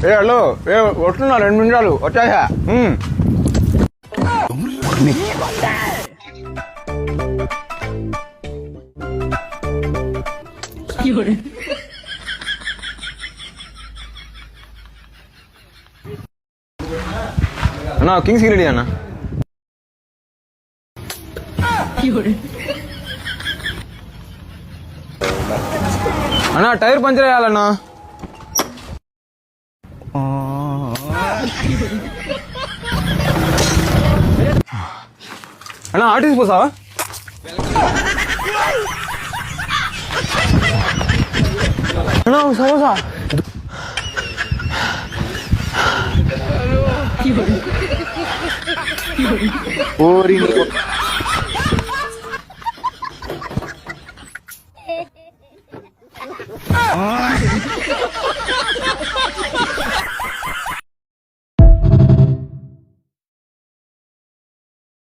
ఏ hello ఏ వస్తున్నా 2 నిమిషాలు వచ్చాయా అన్నా కింగ్స్ రెడీ అన్నా అన్నా టైర్ పంచర్ వేయాలన్నా అన్నా ఆర్టీసీ పోసావా అన్నా సమోసా ఓరి